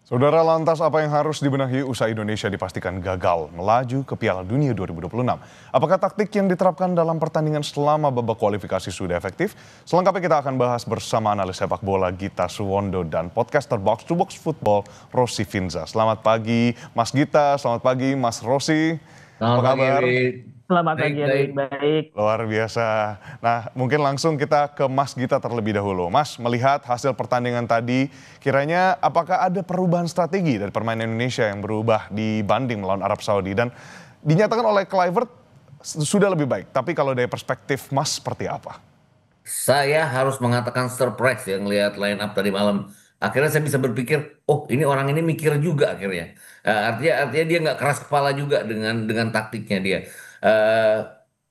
Saudara, lantas apa yang harus dibenahi usai Indonesia dipastikan gagal melaju ke Piala Dunia 2026? Apakah taktik yang diterapkan dalam pertandingan selama babak kualifikasi sudah efektif? Selengkapnya kita akan bahas bersama analis sepak bola Gita Suwondo dan podcaster Box to Box Football Rossi Finza. Selamat pagi Mas Gita, selamat pagi Mas Rossi. Selamat Apa pagi, kabar? Erik. Selamat Baik, pagi baik. Edwin, baik. Luar biasa. Nah, mungkin langsung kita ke Mas Gita terlebih dahulu. Mas, melihat hasil pertandingan tadi, kiranya apakah ada perubahan strategi dari permainan Indonesia yang berubah dibanding melawan Arab Saudi? Dan dinyatakan oleh Kluivert sudah lebih baik. Tapi kalau dari perspektif Mas seperti apa? Saya harus mengatakan surprise ya ngelihat line up tadi malam. Akhirnya saya bisa berpikir, oh ini orang ini mikir juga akhirnya. Artinya dia nggak keras kepala juga dengan taktiknya dia. Eh,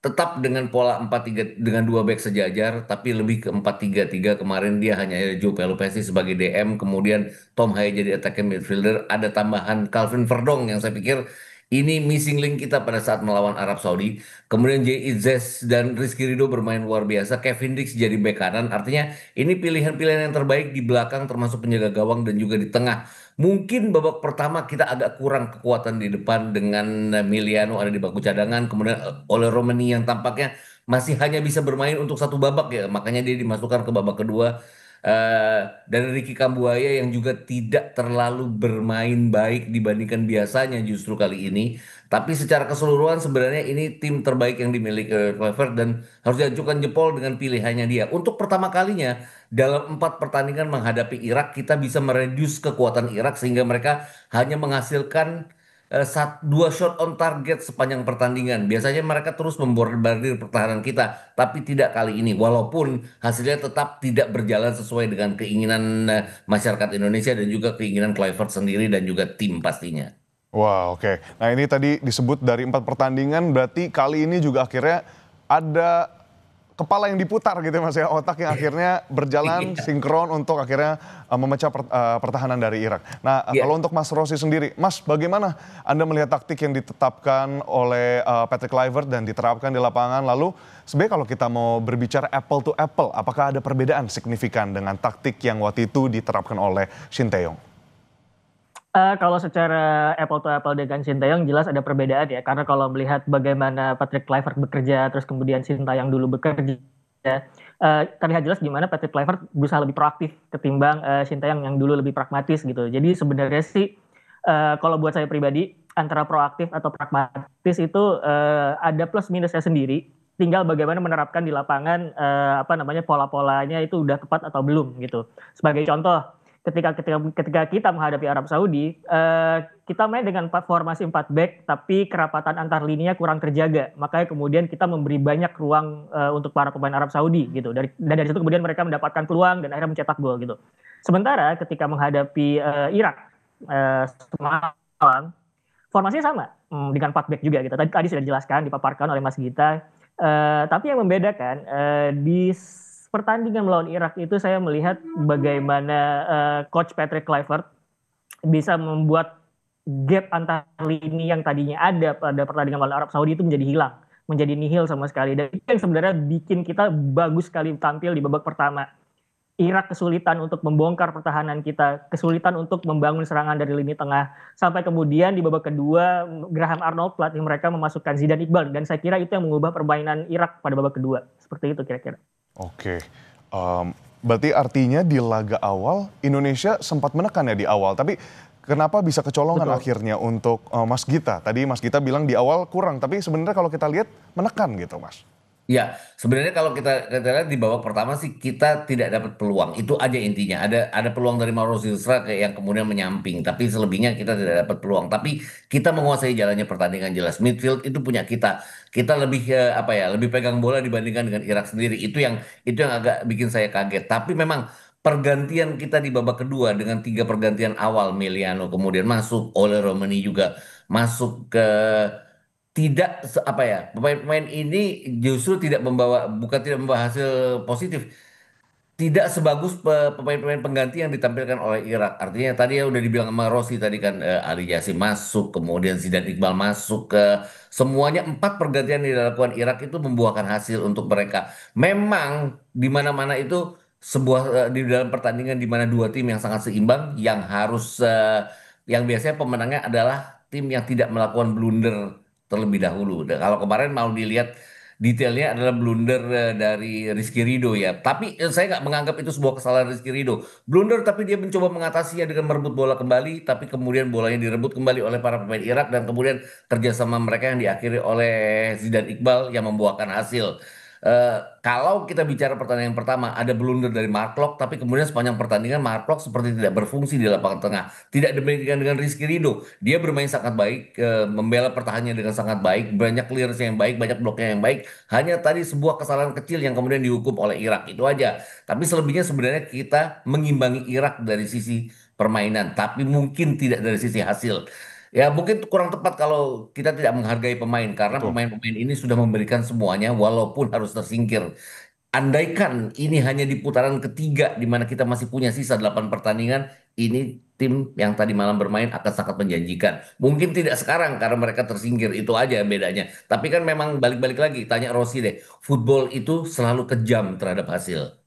Tetap dengan pola 4-3 dengan dua back sejajar, tapi lebih ke 4-3-3. Kemarin dia hanya ada Joe Pelupesi sebagai DM, kemudian Tom Haye jadi attacking midfielder. Ada tambahan Calvin Verdong yang saya pikir ini missing link kita pada saat melawan Arab Saudi. Kemudian Jay Izzes dan Rizky Ridho bermain luar biasa. Kevin Dix jadi bek kanan. Artinya ini pilihan-pilihan yang terbaik di belakang termasuk penjaga gawang dan juga di tengah. Mungkin babak pertama kita agak kurang kekuatan di depan dengan Miliano ada di bangku cadangan. Kemudian oleh Romani yang tampaknya masih hanya bisa bermain untuk satu babak ya. Makanya dia dimasukkan ke babak kedua. Dan Ricky Kambuaya yang juga tidak terlalu bermain baik dibandingkan biasanya justru kali ini. Tapi secara keseluruhan sebenarnya ini tim terbaik yang dimiliki Kluivert dan harus diajukan jempol dengan pilihannya dia. Untuk pertama kalinya dalam 4 pertandingan menghadapi Irak kita bisa mereduce kekuatan Irak sehingga mereka hanya menghasilkan dua shot on target sepanjang pertandingan. Biasanya mereka terus membombardir pertahanan kita, tapi tidak kali ini. Walaupun hasilnya tetap tidak berjalan sesuai dengan keinginan masyarakat Indonesia dan juga keinginan Kluivert sendiri dan juga tim pastinya. Wah, oke. Nah, ini tadi disebut dari 4 pertandingan, berarti kali ini juga akhirnya ada kepala yang diputar gitu ya Mas ya, otak yang akhirnya berjalan Iya. sinkron untuk akhirnya memecah pertahanan dari Irak. Nah, kalau Iya. untuk Mas Rossi sendiri, Mas bagaimana Anda melihat taktik yang ditetapkan oleh Patrick Kluivert dan diterapkan di lapangan? Lalu sebenarnya kalau kita mau berbicara apple to apple, apakah ada perbedaan signifikan dengan taktik yang waktu itu diterapkan oleh Shin Tae-yong? Kalau secara apple to apple dengan Sintayong jelas ada perbedaan ya, karena kalau melihat bagaimana Patrick Kluivert bekerja, terus kemudian Sintayong dulu bekerja, terlihat jelas gimana Patrick Kluivert berusaha lebih proaktif ketimbang Sintayong yang dulu lebih pragmatis gitu. Jadi sebenarnya sih kalau buat saya pribadi antara proaktif atau pragmatis itu ada plus minusnya sendiri. Tinggal bagaimana menerapkan di lapangan apa namanya pola-polanya itu udah tepat atau belum gitu. Sebagai contoh, ketika kita menghadapi Arab Saudi, kita main dengan formasi 4 back, tapi kerapatan antar lininya kurang terjaga. Makanya kemudian kita memberi banyak ruang untuk para pemain Arab Saudi gitu. Dan dari situ kemudian mereka mendapatkan peluang dan akhirnya mencetak gol gitu. Sementara ketika menghadapi Irak semalam, formasinya sama dengan 4 back juga gitu. Tadi sudah dijelaskan, dipaparkan oleh Mas Gita. Tapi yang membedakan di pertandingan melawan Irak itu saya melihat bagaimana coach Patrick Kluivert bisa membuat gap antar lini yang tadinya ada pada pertandingan melawan Arab Saudi itu menjadi hilang, menjadi nihil sama sekali. Dan itu yang sebenarnya bikin kita bagus sekali tampil di babak pertama. Irak kesulitan untuk membongkar pertahanan kita, kesulitan untuk membangun serangan dari lini tengah, sampai kemudian di babak kedua Graham Arnold pelatih mereka memasukkan Zidane Iqbal, dan saya kira itu yang mengubah permainan Irak pada babak kedua. Seperti itu kira-kira. Oke, berarti artinya di laga awal Indonesia sempat menekan ya di awal, tapi kenapa bisa kecolongan Betul. akhirnya untuk Mas Gita? Tadi Mas Gita bilang di awal kurang, tapi sebenarnya kalau kita lihat menekan gitu Mas. Ya, sebenarnya kalau kita lihat di babak pertama sih kita tidak dapat peluang. Itu aja intinya. Ada peluang dari Mauro Silva kayak yang kemudian menyamping, tapi selebihnya kita tidak dapat peluang. Tapi kita menguasai jalannya pertandingan jelas. Midfield itu punya kita. Kita lebih apa ya, lebih pegang bola dibandingkan dengan Irak sendiri. Itu yang agak bikin saya kaget. Tapi memang pergantian kita di babak kedua dengan 3 pergantian awal Meliano kemudian masuk, oleh Romani juga masuk ke tidak apa ya, pemain-pemain ini justru bukan tidak membawa hasil positif, tidak sebagus pemain-pemain pengganti yang ditampilkan oleh Irak. Artinya tadi ya udah dibilang sama Rossi tadi kan, Ali Yassin masuk, kemudian Zidane Iqbal masuk, ke semuanya 4 pergantian yang dilakukan Irak itu membuahkan hasil untuk mereka. Memang di mana-mana itu di dalam pertandingan di mana dua tim yang sangat seimbang yang harus yang biasanya pemenangnya adalah tim yang tidak melakukan blunder terlebih dahulu. Dan kalau kemarin mau dilihat detailnya adalah blunder dari Rizky Ridho ya. Tapi saya nggak menganggap itu sebuah kesalahan Rizky Ridho. Blunder tapi dia mencoba mengatasinya dengan merebut bola kembali, tapi kemudian bolanya direbut kembali oleh para pemain Irak dan kemudian kerjasama mereka yang diakhiri oleh Zidane Iqbal yang membuahkan hasil. Kalau kita bicara pertandingan pertama ada blunder dari Mark Klok, tapi kemudian sepanjang pertandingan Mark Klok seperti tidak berfungsi di lapangan tengah. Tidak demikian dengan Rizky Ridho, dia bermain sangat baik, membela pertahanannya dengan sangat baik, banyak clearance yang baik, banyak bloknya yang baik. Hanya tadi sebuah kesalahan kecil yang kemudian dihukum oleh Irak itu aja. Tapi selebihnya sebenarnya kita mengimbangi Irak dari sisi permainan, tapi mungkin tidak dari sisi hasil. Ya mungkin kurang tepat kalau kita tidak menghargai pemain karena Betul. pemain-pemain ini sudah memberikan semuanya walaupun harus tersingkir. Andaikan ini hanya di putaran ketiga di mana kita masih punya sisa 8 pertandingan, ini tim yang tadi malam bermain akan sangat menjanjikan. Mungkin tidak sekarang karena mereka tersingkir, itu aja bedanya. Tapi kan memang balik-balik lagi, tanya Rossi deh, football itu selalu kejam terhadap hasil.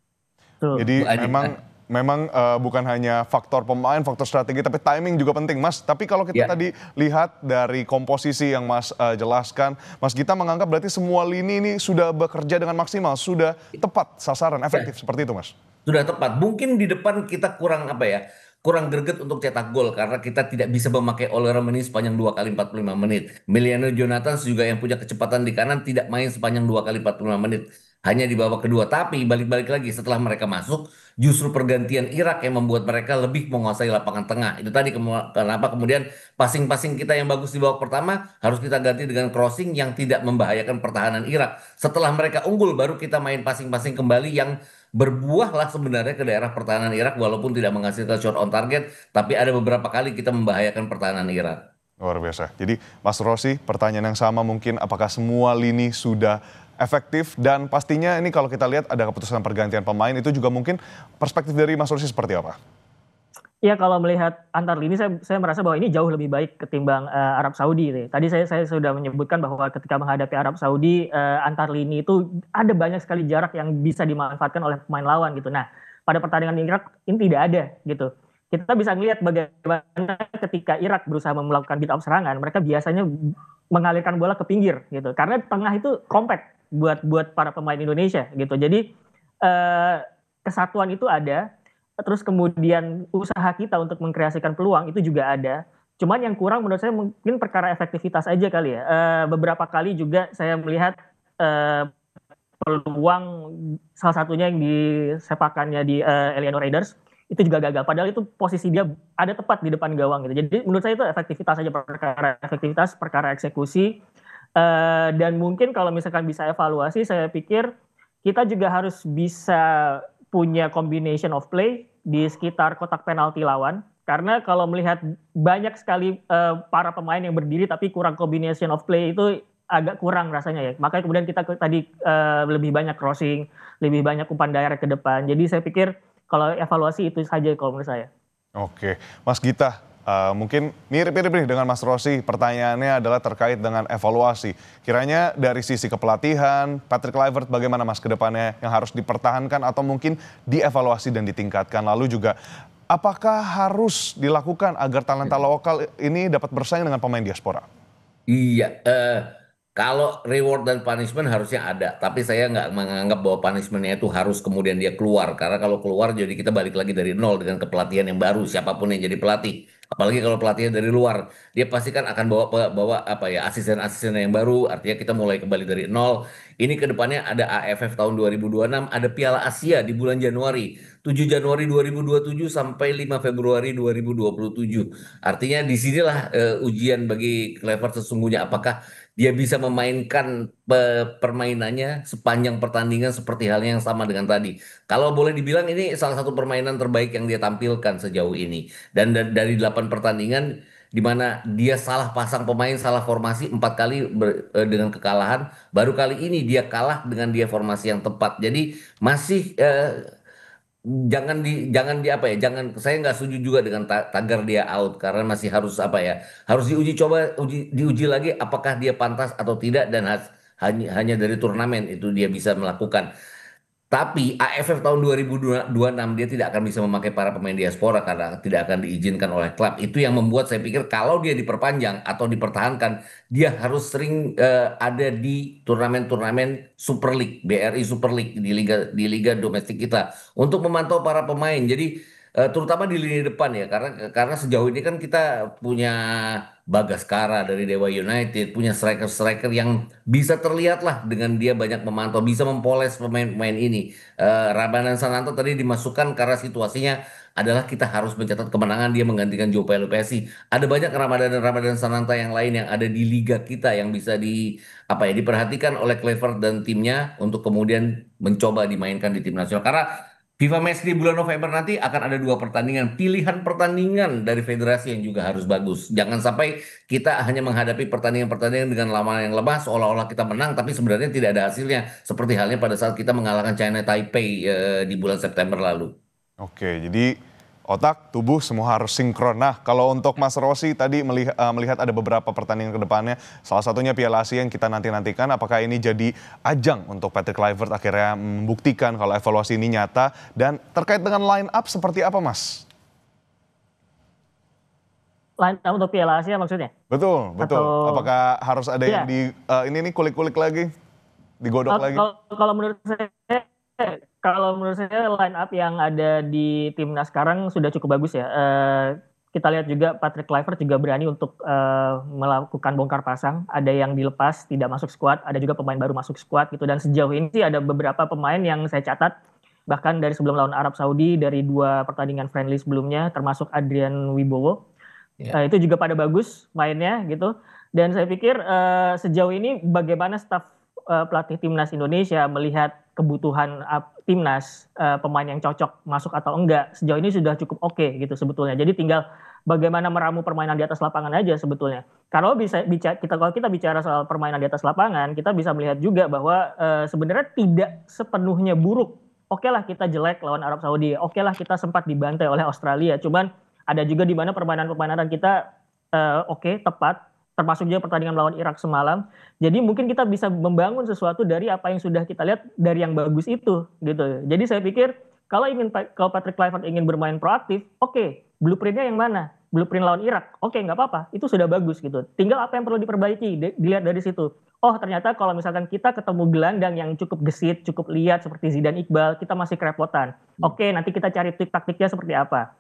Betul. Itu Jadi memang aja. memang bukan hanya faktor pemain, faktor strategi, tapi timing juga penting, Mas. Tapi kalau kita Ya. tadi lihat dari komposisi yang Mas jelaskan, Mas Gita menganggap berarti semua lini ini sudah bekerja dengan maksimal, sudah tepat sasaran, efektif Ya. seperti itu, Mas. Sudah tepat. Mungkin di depan kita kurang apa ya? Kurang greget untuk cetak gol karena kita tidak bisa memakai Ole Romani sepanjang 2 kali 45 menit. Emiliano Jonathans juga yang punya kecepatan di kanan tidak main sepanjang 2 kali 45 menit. Hanya di babak kedua. Tapi balik-balik lagi setelah mereka masuk, justru pergantian Irak yang membuat mereka lebih menguasai lapangan tengah. Itu tadi kenapa kemudian passing-passing kita yang bagus di babak pertama harus kita ganti dengan crossing yang tidak membahayakan pertahanan Irak. Setelah mereka unggul baru kita main passing-passing kembali yang berbuahlah sebenarnya ke daerah pertahanan Irak walaupun tidak menghasilkan shot on target, tapi ada beberapa kali kita membahayakan pertahanan Irak. Luar biasa. Jadi Mas Rossi, pertanyaan yang sama mungkin, apakah semua lini sudah efektif? Dan pastinya ini kalau kita lihat ada keputusan pergantian pemain, itu juga mungkin perspektif dari Mas Rossi seperti apa? Ya kalau melihat antar lini saya merasa bahwa ini jauh lebih baik ketimbang Arab Saudi nih. Tadi saya sudah menyebutkan bahwa ketika menghadapi Arab Saudi antar lini itu ada banyak sekali jarak yang bisa dimanfaatkan oleh pemain lawan gitu. Nah, pada pertandingan Irak ini tidak ada gitu. Kita bisa melihat bagaimana ketika Irak berusaha melakukan build up serangan, mereka biasanya mengalirkan bola ke pinggir gitu. Karena tengah itu compact buat para pemain Indonesia gitu. Jadi kesatuan itu ada. Terus kemudian usaha kita untuk mengkreasikan peluang itu juga ada. Cuman yang kurang menurut saya mungkin perkara efektivitas aja kali ya. Beberapa kali juga saya melihat peluang salah satunya yang disepakannya di Eleanor Raiders itu juga gagal. Padahal itu posisi dia ada tepat di depan gawang gitu. Jadi menurut saya itu efektivitas aja, perkara efektivitas, perkara eksekusi. Dan mungkin kalau misalkan bisa evaluasi, saya pikir kita juga harus bisa punya combination of play di sekitar kotak penalti lawan. Karena kalau melihat banyak sekali para pemain yang berdiri tapi kurang combination of play itu agak kurang rasanya ya. Makanya kemudian kita tadi lebih banyak crossing, lebih banyak umpan direct ke depan. Jadi saya pikir kalau evaluasi itu saja kalau menurut saya. Oke, Mas Gita, mungkin mirip-mirip nih dengan Mas Rossi. Pertanyaannya adalah terkait dengan evaluasi. Kiranya dari sisi kepelatihan, Patrick Kluivert bagaimana Mas ke depannya yang harus dipertahankan atau mungkin dievaluasi dan ditingkatkan. Lalu juga apakah harus dilakukan agar talenta lokal ini dapat bersaing dengan pemain diaspora? Iya, kalau reward dan punishment harusnya ada, tapi saya nggak menganggap bahwa punishmentnya itu harus kemudian dia keluar, karena kalau keluar jadi kita balik lagi dari nol dengan kepelatihan yang baru, siapapun yang jadi pelatih, apalagi kalau pelatihnya dari luar, dia pasti kan akan bawa bawa apa ya asisten-asisten yang baru, artinya kita mulai kembali dari nol. Ini kedepannya ada AFF tahun 2026, ada Piala Asia di bulan Januari, 7 Januari 2027 sampai 5 Februari 2027. Artinya disinilah ujian bagi Clever sesungguhnya apakah dia bisa memainkan permainannya sepanjang pertandingan seperti halnya yang sama dengan tadi. Kalau boleh dibilang ini salah satu permainan terbaik yang dia tampilkan sejauh ini. Dan dari 8 pertandingan di mana dia salah pasang pemain, salah formasi 4 kali dengan kekalahan, baru kali ini dia kalah dengan dia formasi yang tepat. Jadi masih jangan di apa ya, jangan, saya nggak setuju juga dengan tagar dia out karena masih harus apa ya, harus diuji lagi apakah dia pantas atau tidak dan hanya dari turnamen itu dia bisa melakukan. Tapi AFF tahun 2026 dia tidak akan bisa memakai para pemain diaspora karena tidak akan diizinkan oleh klub. Itu yang membuat saya pikir kalau dia diperpanjang atau dipertahankan, dia harus sering ada di turnamen-turnamen Super League, BRI Super League di liga domestik kita untuk memantau para pemain. Jadi terutama di lini depan ya, karena sejauh ini kan kita punya Bagaskara dari Dewa United, punya striker-striker yang bisa terlihat lah dengan dia banyak memantau, bisa mempoles pemain-pemain ini. Ramadan Sananto tadi dimasukkan karena situasinya adalah kita harus mencatat kemenangan, dia menggantikan Joe Pelupesi. Ada banyak Ramadan dan Ramadan Sananta yang lain yang ada di liga kita yang bisa diperhatikan oleh Clever dan timnya untuk kemudian mencoba dimainkan di tim nasional. Karena FIFA Match di bulan November nanti akan ada 2 pertandingan, pilihan pertandingan dari federasi yang juga harus bagus. Jangan sampai kita hanya menghadapi pertandingan-pertandingan dengan lawan yang lemah, seolah-olah kita menang, tapi sebenarnya tidak ada hasilnya. Seperti halnya pada saat kita mengalahkan China Taipei di bulan September lalu. Oke, jadi otak, tubuh semua harus sinkron. Nah, kalau untuk Mas Rossi tadi melihat ada beberapa pertandingan ke depannya, salah satunya Piala Asia yang kita nanti-nantikan, apakah ini jadi ajang untuk Patrick Kluivert akhirnya membuktikan kalau evaluasi ini nyata, dan terkait dengan line up seperti apa, Mas? Line up untuk Piala Asia maksudnya? Betul. Apakah harus ada yang Iya. ini kulik-kulik lagi, digodok lagi? Kalau menurut saya line up yang ada di timnas sekarang sudah cukup bagus ya. Kita lihat juga Patrick Kluivert juga berani untuk melakukan bongkar pasang. Ada yang dilepas tidak masuk skuad, ada juga pemain baru masuk skuad gitu. Dan sejauh ini sih ada beberapa pemain yang saya catat bahkan dari sebelum lawan Arab Saudi, dari 2 pertandingan friendly sebelumnya, termasuk Adrian Wibowo. Itu juga pada bagus mainnya gitu. Dan saya pikir sejauh ini bagaimana staf pelatih timnas Indonesia melihat kebutuhan timnas, pemain yang cocok masuk atau enggak, sejauh ini sudah cukup oke gitu sebetulnya. Jadi tinggal bagaimana meramu permainan di atas lapangan aja sebetulnya. Kalau kita bicara soal permainan di atas lapangan, kita bisa melihat juga bahwa sebenarnya tidak sepenuhnya buruk. Oke lah kita jelek lawan Arab Saudi, oke lah kita sempat dibantai oleh Australia, cuman ada juga di mana permainan kita oke, tepat, termasuk juga pertandingan melawan Irak semalam. Jadi mungkin kita bisa membangun sesuatu dari apa yang sudah kita lihat dari yang bagus itu gitu. Jadi saya pikir kalau Patrick Kluivert ingin bermain proaktif, oke, blueprintnya yang mana? Blueprint lawan Irak, oke, nggak apa-apa, itu sudah bagus gitu. Tinggal apa yang perlu diperbaiki, dilihat dari situ. Oh ternyata kalau misalkan kita ketemu gelandang yang cukup gesit, cukup liat seperti Zidane Iqbal, kita masih kerepotan. Oke, nanti kita cari taktiknya seperti apa.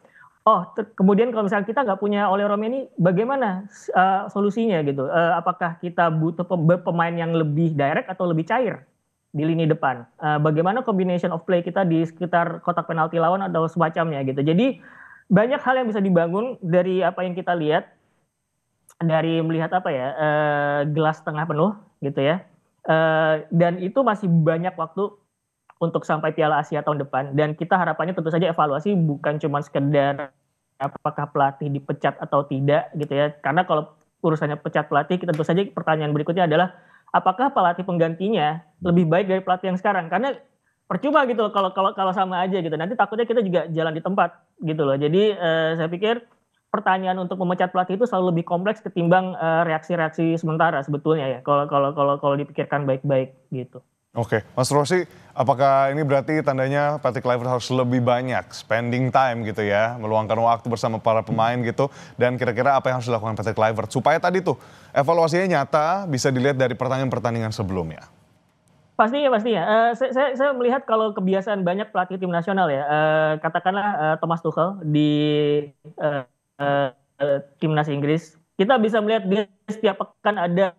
Oh, kemudian kalau misalnya kita nggak punya Ole Romeni, bagaimana solusinya gitu? Apakah kita butuh pemain yang lebih direct atau lebih cair di lini depan? Bagaimana combination of play kita di sekitar kotak penalti lawan atau semacamnya gitu? Jadi banyak hal yang bisa dibangun dari apa yang kita lihat, dari melihat gelas setengah penuh gitu ya. Dan itu masih banyak waktu untuk sampai Piala Asia tahun depan, dan kita harapannya tentu saja evaluasi bukan cuma sekedar apakah pelatih dipecat atau tidak gitu ya, karena kalau urusannya pecat pelatih, tentu saja pertanyaan berikutnya adalah apakah pelatih penggantinya lebih baik dari pelatih yang sekarang, karena percuma gitu kalau sama aja gitu, nanti takutnya kita juga jalan di tempat gitu loh. Jadi saya pikir pertanyaan untuk memecat pelatih itu selalu lebih kompleks ketimbang reaksi-reaksi sementara sebetulnya ya, kalau dipikirkan baik-baik gitu. Oke, Mas Rossi, apakah ini berarti tandanya Patrick Kluivert harus lebih banyak spending time gitu ya, meluangkan waktu bersama para pemain gitu, dan kira-kira apa yang harus dilakukan Patrick Kluivert supaya tadi tuh evaluasinya nyata bisa dilihat dari pertandingan-pertandingan sebelumnya? Pastinya. Saya melihat kalau kebiasaan banyak pelatih tim nasional ya, katakanlah Thomas Tuchel di timnas Inggris, kita bisa melihat dia setiap pekan ada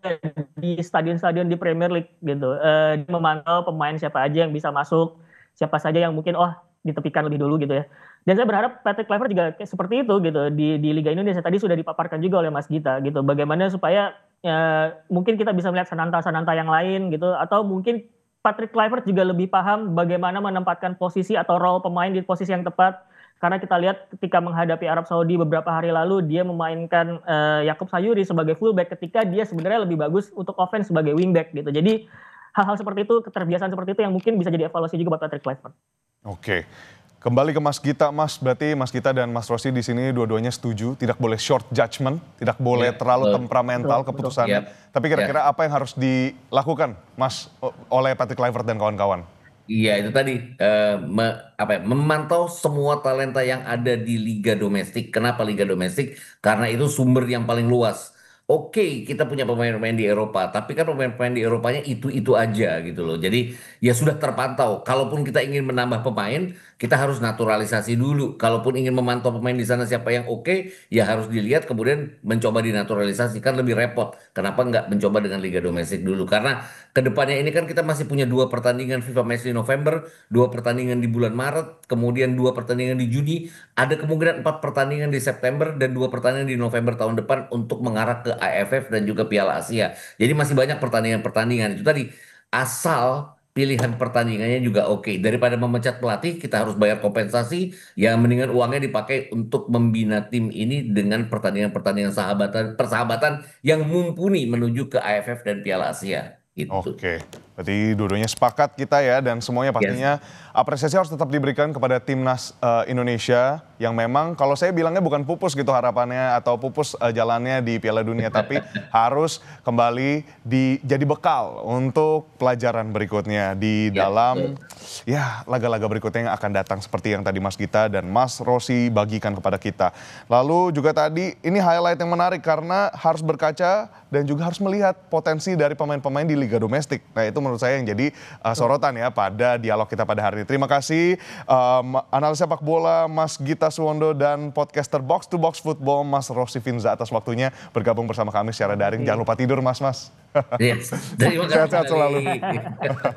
di stadion-stadion di Premier League gitu. Dia memantau pemain siapa aja yang bisa masuk, siapa saja yang mungkin ditepikan lebih dulu gitu ya. Dan saya berharap Patrick Kluivert juga seperti itu gitu di Liga Indonesia. Tadi sudah dipaparkan juga oleh Mas Gita gitu. Bagaimana supaya mungkin kita bisa melihat sananta-sananta yang lain gitu, atau mungkin Patrick Kluivert juga lebih paham bagaimana menempatkan posisi atau role pemain di posisi yang tepat. Karena kita lihat ketika menghadapi Arab Saudi beberapa hari lalu, dia memainkan Yakub Sayuri sebagai fullback ketika dia sebenarnya lebih bagus untuk offense sebagai wingback gitu. Jadi hal-hal seperti itu, keterbiasaan seperti itu yang mungkin bisa jadi evaluasi juga buat Patrick Kluivert. Oke, kembali ke Mas Gita, Mas. Berarti Mas Gita dan Mas Rossi di sini dua-duanya setuju, tidak boleh short judgment, tidak boleh terlalu temperamental keputusannya. Tapi kira-kira apa yang harus dilakukan, Mas, oleh Patrick Kluivert dan kawan-kawan? Iya itu tadi memantau semua talenta yang ada di liga domestik. Kenapa liga domestik? Karena itu sumber yang paling luas. Oke, kita punya pemain-pemain di Eropa, tapi kan pemain-pemain di Eropanya itu aja gitu loh. Jadi ya sudah terpantau. Kalaupun kita ingin menambah pemain, kita harus naturalisasi dulu. Kalaupun ingin memantau pemain di sana siapa yang oke, ya harus dilihat kemudian mencoba dinaturalisasi. Kan lebih repot. Kenapa nggak mencoba dengan liga domestik dulu? Karena kedepannya ini kan kita masih punya dua pertandingan FIFA Match di November, dua pertandingan di bulan Maret, kemudian dua pertandingan di Juni, ada kemungkinan empat pertandingan di September dan dua pertandingan di November tahun depan untuk mengarah ke AFF dan juga Piala Asia. Jadi masih banyak pertandingan-pertandingan itu tadi. Asal pilihan pertandingannya juga oke. Daripada memecat pelatih, kita harus bayar kompensasi. Ya mendingan uangnya dipakai untuk membina tim ini dengan pertandingan-pertandingan persahabatan yang mumpuni menuju ke AFF dan Piala Asia. Gitu. Oke, berarti dua-duanya sepakat kita ya, dan semuanya Yes. pastinya apresiasi harus tetap diberikan kepada timnas Indonesia yang memang kalau saya bilangnya bukan pupus gitu harapannya atau pupus jalannya di Piala Dunia, tapi harus kembali jadi bekal untuk pelajaran berikutnya di Ya, dalam betul. ya laga-laga berikutnya yang akan datang seperti yang tadi Mas Gita dan Mas Rosi bagikan kepada kita. Lalu juga tadi ini highlight yang menarik karena harus berkaca dan juga harus melihat potensi dari pemain-pemain di Liga Domestik. Nah itu menurut saya yang jadi sorotan ya pada dialog kita pada hari ini. Terima kasih analis sepak bola Mas Gita Suwondo dan podcaster Box to Box Football Mas Rosi Finza atas waktunya bergabung bersama kami secara daring. Jangan lupa tidur Mas. Yes. Terima kasih Sehat-sehat selalu. sekali.